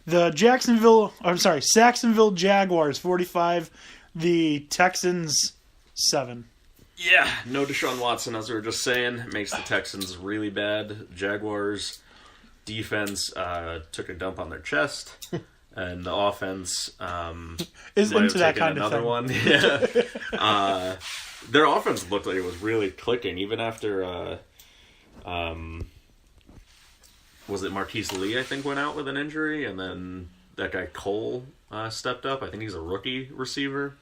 Saxonville Jaguars 45, the Texans 7. Yeah, no Deshaun Watson, as we were just saying, makes the Texans really bad. Jaguars defense took a dump on their chest, and the offense is into that kind of thing. One. Yeah. Their offense looked like it was really clicking, even after was it Marquise Lee, I think, went out with an injury, and then that guy Cole stepped up. I think he's a rookie receiver.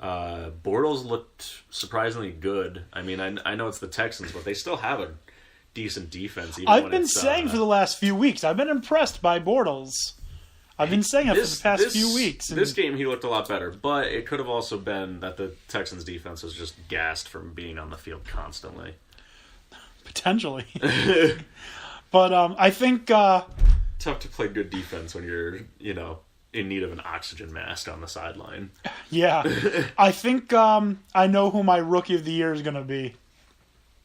Bortles looked surprisingly good. I mean, I know it's the Texans, but they still have a decent defense. I've been saying for the last few weeks, I've been impressed by Bortles. I've been saying it for the past few weeks. This game, he looked a lot better, but it could have also been that the Texans' defense was just gassed from being on the field constantly. Potentially. But I think... tough to play good defense when you're, in need of an oxygen mask on the sideline. Yeah. I think I know who my Rookie of the Year is going to be.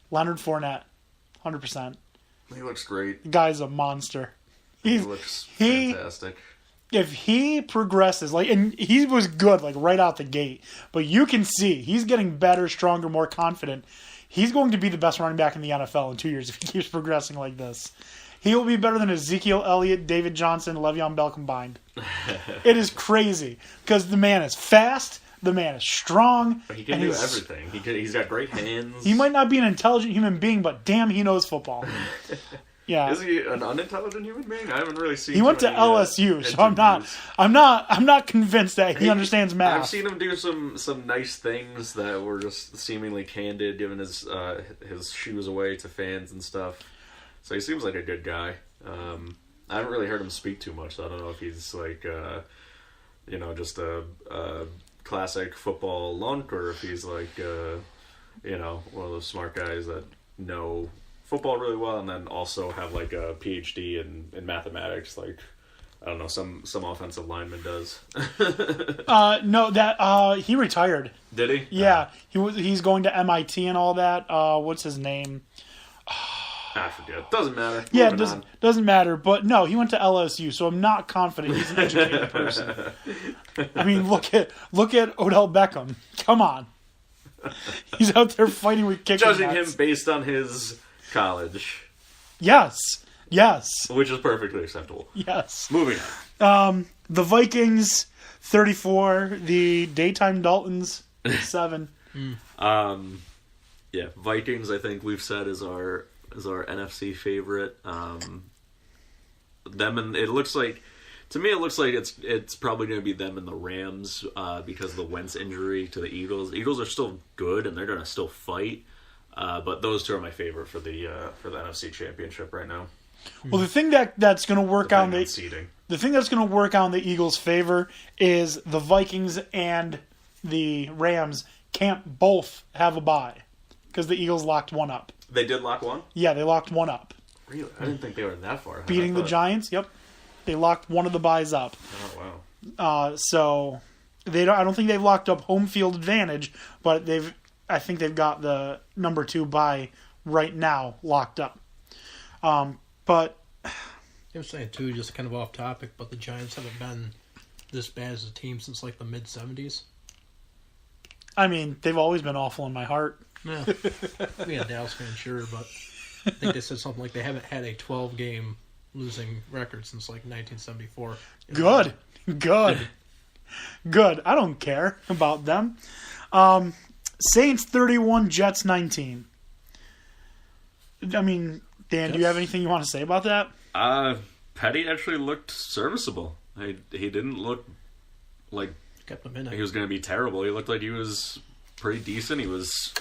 Leonard Fournette. 100%. He looks great. The guy's a monster. He looks fantastic. If he progresses, and he was good, right out the gate, but you can see he's getting better, stronger, more confident. He's going to be the best running back in the NFL in 2 years if he keeps progressing like this. He will be better than Ezekiel Elliott, David Johnson, Le'Veon Bell combined. It is crazy because the man is fast, the man is strong. He can do everything. He's got great hands. He might not be an intelligent human being, but damn, he knows football. Yeah. Is he an unintelligent human being? I haven't really seen. He went to LSU, so I'm not convinced that he understands math. I've seen him do some nice things that were just seemingly candid, giving his shoes away to fans and stuff. So he seems like a good guy. I haven't really heard him speak too much, so I don't know if he's just a classic football lunk, or if he's one of those smart guys that know football really well and then also have a PhD in mathematics, I don't know, some offensive lineman does. No, he retired. Did he? Yeah, he's going to MIT and all that. What's his name? I forget. Doesn't matter. Yeah, it doesn't matter. But no, he went to LSU, so I'm not confident he's an educated person. I mean, look at Odell Beckham. Come on, he's out there fighting with kickers. Judging him based on his college. Yes. Which is perfectly acceptable. Yes. Moving on. The Vikings 34, the Daytime Daltons 7. Yeah, Vikings, I think we've said is our NFC favorite. It looks like it's probably going to be them and the Rams because of the Wentz injury to the Eagles. The Eagles are still good and they're going to still fight, but those two are my favorite for the NFC Championship right now. Well, the thing that's going to work out the thing that's going to work out in the Eagles' favor is the Vikings and the Rams can't both have a bye because the Eagles locked one up. They did lock one? Yeah, they locked one up. Really? I didn't think they were that far ahead. Beating the Giants, yep. They locked one of the byes up. Oh, wow. So I don't think they've locked up home field advantage, but I think they've got the number 2 bye right now locked up. But I'm saying too, just kind of off topic, but the Giants haven't been this bad as a team since the mid-70s. I mean, they've always been awful in my heart. Yeah, being a Dallas fan, sure, but I think they said something like they haven't had a 12-game losing record since 1974. Good. I don't care about them. Saints 31, Jets 19. I mean, Dan, do you have anything you want to say about that? Petty actually looked serviceable. He didn't look like kept him in it. He was going to be terrible. He looked like he was pretty decent. He was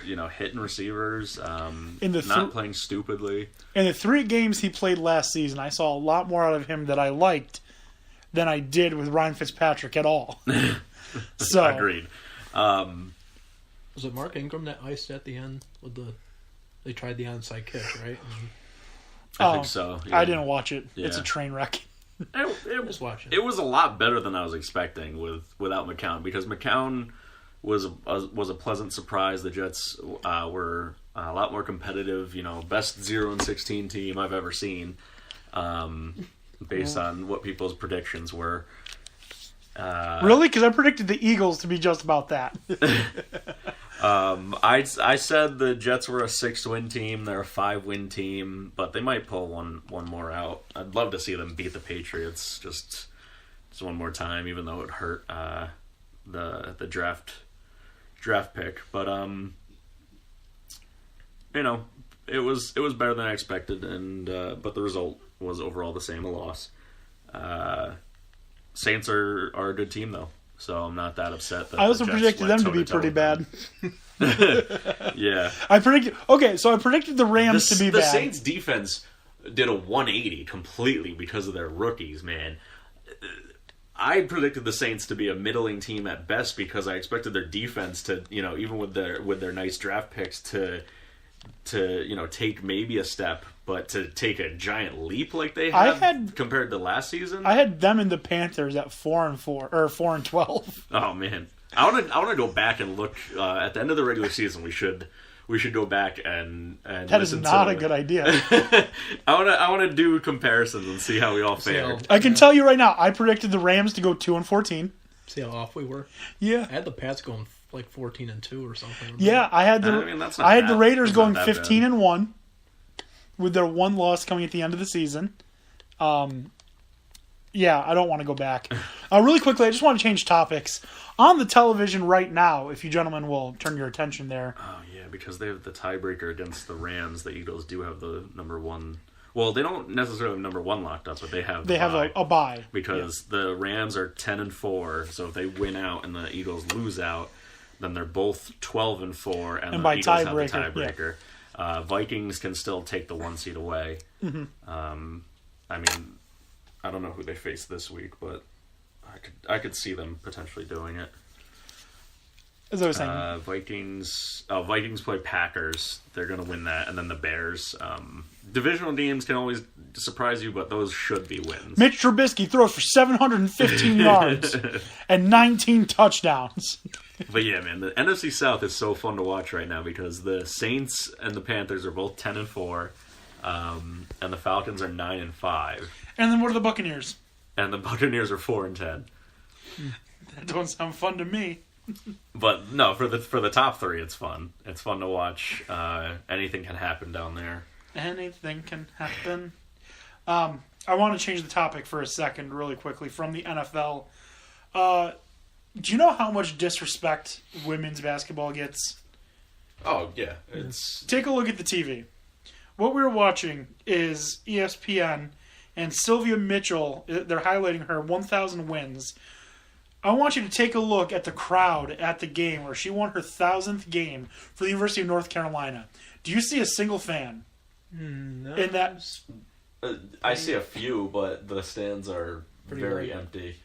hitting receivers, not playing stupidly. In the 3 games he played last season, I saw a lot more out of him that I liked than I did with Ryan Fitzpatrick at all. So agreed. Was it Mark Ingram that iced at the end with they tried the onside kick, right? I think so. Yeah. I didn't watch it. Yeah. It's a train wreck. It was a lot better than I was expecting without McCown, because McCown was a pleasant surprise. The Jets were a lot more competitive. Best 0-16 team I've ever seen. based on what people's predictions were. Really? Because I predicted the Eagles to be just about that. I said the Jets were a 6-win team. They're a 5-win team, but they might pull one more out. I'd love to see them beat the Patriots just one more time, even though it hurt the draft pick. But it was better than I expected, and but the result was overall the same, a loss. Saints are a good team though, so I'm not that upset. That I also the Jets predicted went them to be toe-to-toe pretty with them. bad. Yeah. I predicted the Rams to be The bad. Saints defense did a 180 completely because of their rookies, man. I predicted the Saints to be a middling team at best because I expected their defense to, even with their nice draft picks to take maybe a step, but to take a giant leap like they had compared to last season. I had them and the Panthers at 4-4 or 4-12. Oh man, I want to go back and look at the end of the regular season. We should go back and that is not a good idea. I want to do comparisons and see how we all fared. I can tell you right now, I predicted the Rams to go 2-14. See how off we were. Yeah, I had the Pats going like 14-2 or something. Yeah, I had the Raiders going 15-1 with their one loss coming at the end of the season. Yeah, I don't want to go back. Really quickly, I just want to change topics. On the television right now, if you gentlemen will turn your attention there. Oh, yeah, because they have the tiebreaker against the Rams. The Eagles do have the number one. Well, they don't necessarily have number one locked up, but they have a bye. Because the Rams are 10-4, so if they win out and the Eagles lose out, then they're both 12-4, and the by Eagles have the tiebreaker. Yeah. Vikings can still take the 1 seed away. Mm-hmm. I mean, I don't know who they face this week, but I could see them potentially doing it. As I was saying, Vikings play Packers. They're going to win that, and then the Bears. Divisional games can always surprise you, but those should be wins. Mitch Trubisky throws for 715 yards and 19 touchdowns. But yeah, man, the NFC South is so fun to watch right now because the Saints and the Panthers are both 10-4, and the Falcons are 9-5. And then what are the Buccaneers? And the Buccaneers are 4-10. That don't sound fun to me. But no, for the top three, it's fun. It's fun to watch. Anything can happen down there. Anything can happen. I want to change the topic for a second, really quickly, from the NFL. Do you know how much disrespect women's basketball gets? Oh yeah, Take a look at the TV. What we're watching is ESPN and Sylvia Mitchell. They're highlighting her 1,000 wins. I want you to take a look at the crowd at the game where she won her 1,000th game for the University of North Carolina. Do you see a single fan? No. In that, I see a few, but the stands are very empty.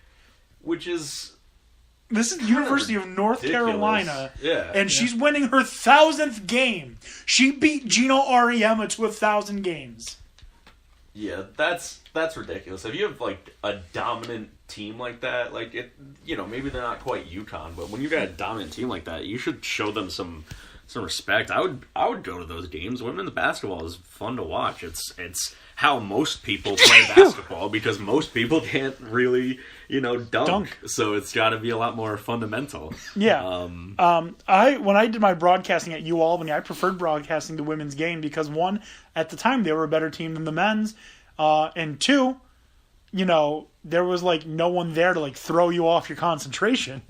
Which is... This is the University of North Carolina, and she's winning her 1,000th game. She beat Gino Auriemma to 1,000 games. Yeah, that's ridiculous. If you have like a dominant team like that, like it, maybe they're not quite UConn, but when you got a dominant team like that, you should show them some respect. I would go to those games. Women's basketball is fun to watch. It's how most people play basketball because most people can't really, dunk. So it's got to be a lot more fundamental. Yeah. When I did my broadcasting at UAlbany, I preferred broadcasting the women's game because one, at the time they were a better team than the men's, and two, there was like no one there to like throw you off your concentration.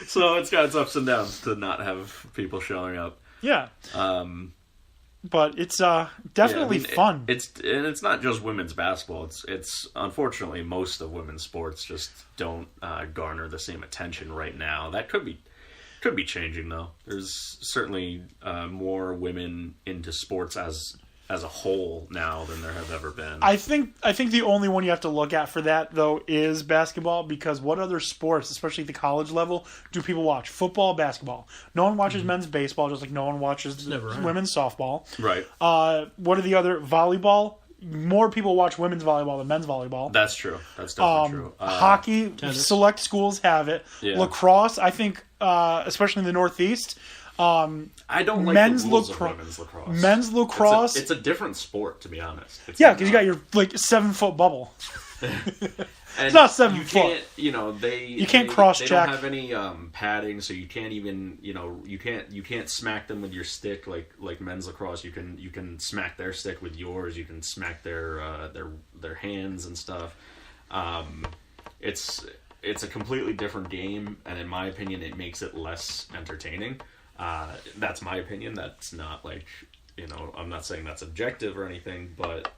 So it's got its ups and downs to not have people showing up. Yeah. But it's definitely fun. It's not just women's basketball. It's unfortunately most of women's sports just don't garner the same attention right now. That could be changing though. There's certainly more women into sports as a whole now than there have ever been. I think the only one you have to look at for that though is basketball, because what other sports, especially at the college level, do people watch? Football, basketball. No one watches men's baseball, just like no one watches women's softball. Right. What are the other? Volleyball. More people watch women's volleyball than men's volleyball. That's true. That's definitely true. Hockey, tennis. Select schools have it. Yeah. Lacrosse, I think, especially in the Northeast, I don't like men's the rules lacrosse- of women's lacrosse. men's lacrosse. It's a different sport, to be honest. It's Yeah, because you got your 7-foot bubble. And not 7 you foot. Can't, you can't They cross-check. don't have any padding, so you can't even you can't smack them with your stick like men's lacrosse. You can smack their stick with yours. You can smack their hands and stuff. It's a completely different game, and in my opinion, it makes it less entertaining. That's my opinion. That's not I'm not saying that's objective or anything, but.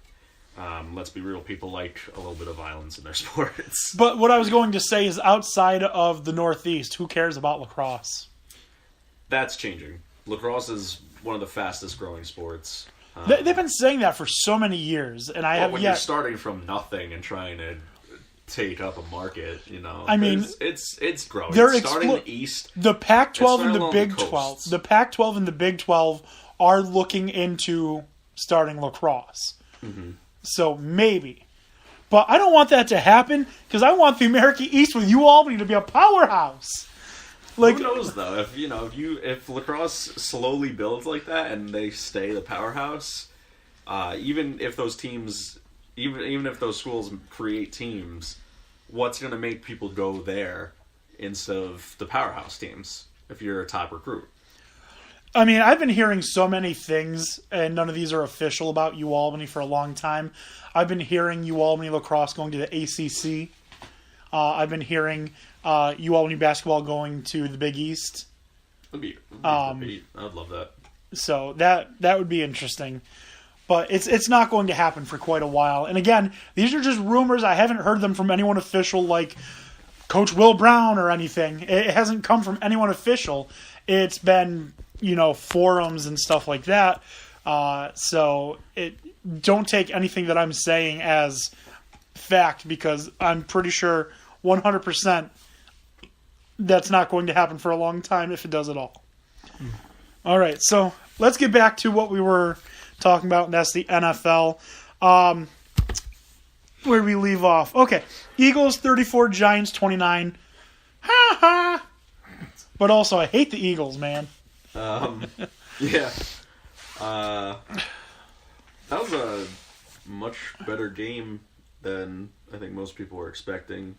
Let's be real, people like a little bit of violence in their sports. But what I was going to say is outside of the Northeast, who cares about lacrosse? That's changing. Lacrosse is one of the fastest growing sports. They've been saying that for so many years, and I have when yet. you're starting from nothing and trying to take up a market, I mean, it's growing. they're It's starting in the East. The Pac-12 and It's the along Big the coasts. 12. The Pac-12 and the Big 12 are looking into starting lacrosse. Mm-hmm. So maybe. But I don't want that to happen because I want the American East with UAlbany to be a powerhouse. Who knows though? If lacrosse slowly builds like that and they stay the powerhouse, even if those teams, even if those schools create teams, what's going to make people go there instead of the powerhouse teams? If you're a top recruit. I mean, I've been hearing so many things, and none of these are official about UAlbany for a long time. I've been hearing UAlbany lacrosse going to the ACC. I've been hearing UAlbany basketball going to the Big East. I'd love that. So that would be interesting. But it's not going to happen for quite a while. And again, these are just rumors. I haven't heard them from anyone official like Coach Will Brown or anything. It hasn't come from anyone official. It's been, forums and stuff like that. So don't take anything that I'm saying as fact because I'm pretty sure 100% that's not going to happen for a long time if it does at all. All right, so let's get back to what we were talking about, and that's the NFL. Where did we leave off? Okay, Eagles 34, Giants 29. Ha ha! But also, I hate the Eagles, man. Yeah. That was a much better game than I think most people were expecting.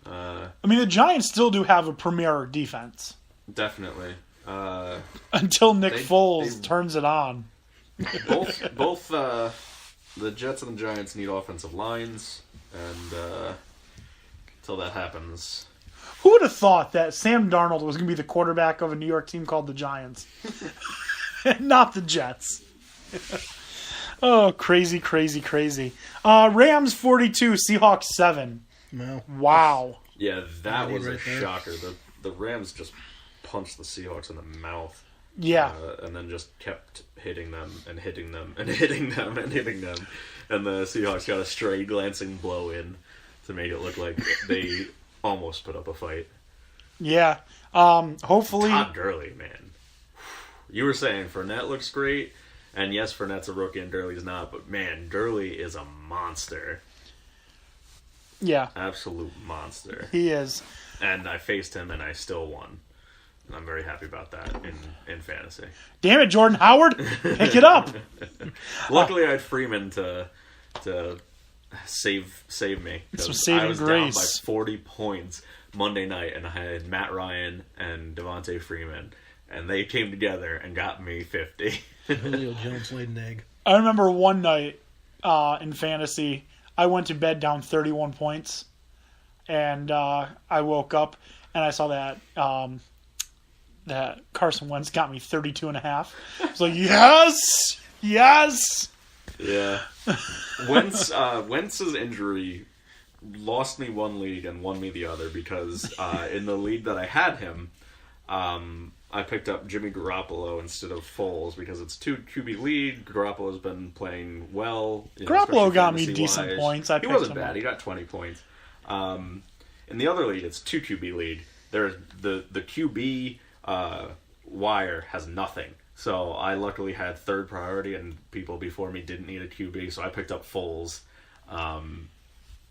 I mean, the Giants still do have a premier defense. Definitely. Until Nick Foles turns it on. Both the Jets and the Giants need offensive lines, and until that happens... Who would have thought that Sam Darnold was going to be the quarterback of a New York team called the Giants? Not the Jets. Oh, crazy, crazy, crazy. Rams 42, Seahawks 7. No. Wow. Yeah, that was right a there. shocker. The Rams just punched the Seahawks in the mouth. Yeah. And then just kept hitting them and hitting them and hitting them and hitting them. And the Seahawks got a stray glancing blow in to make it look like they almost put up a fight. Yeah. Hopefully. Todd Gurley, man. You were saying Fournette looks great. And yes, Fournette's a rookie and Gurley's not. But man, Gurley is a monster. Yeah. Absolute monster. He is. And I faced him and I still won. And I'm very happy about that in fantasy. Damn it, Jordan Howard. Pick it up. Luckily, I had Freeman to save me. 'Cause Some saving I was grace. down by 40 points Monday night, and I had Matt Ryan and Devontae Freeman, and they came together and got me 50. Julio Jones laid an egg. I remember one night in fantasy, I went to bed down 31 points, and I woke up and I saw that Carson Wentz got me 32 and a half. I was like, yes, yes. Yeah. Wentz's injury lost me one league and won me the other because in the league that I had him, I picked up Jimmy Garoppolo instead of Foles because it's 2 QB league. Garoppolo's been playing well. Garoppolo got me fantasy-wise. decent points. I he picked wasn't him bad. up. He got 20 points. In the other league, it's 2 QB league. There's the QB wire has nothing. So I luckily had third priority, and people before me didn't need a QB, so I picked up Foles.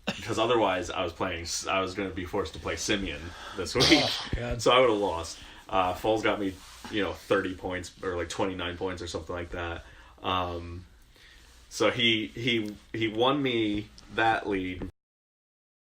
Because otherwise, I was going to be forced to play Simeon this week, God. so I would have lost. Foles got me 30 points or like 29 points or something like that. So he won me that lead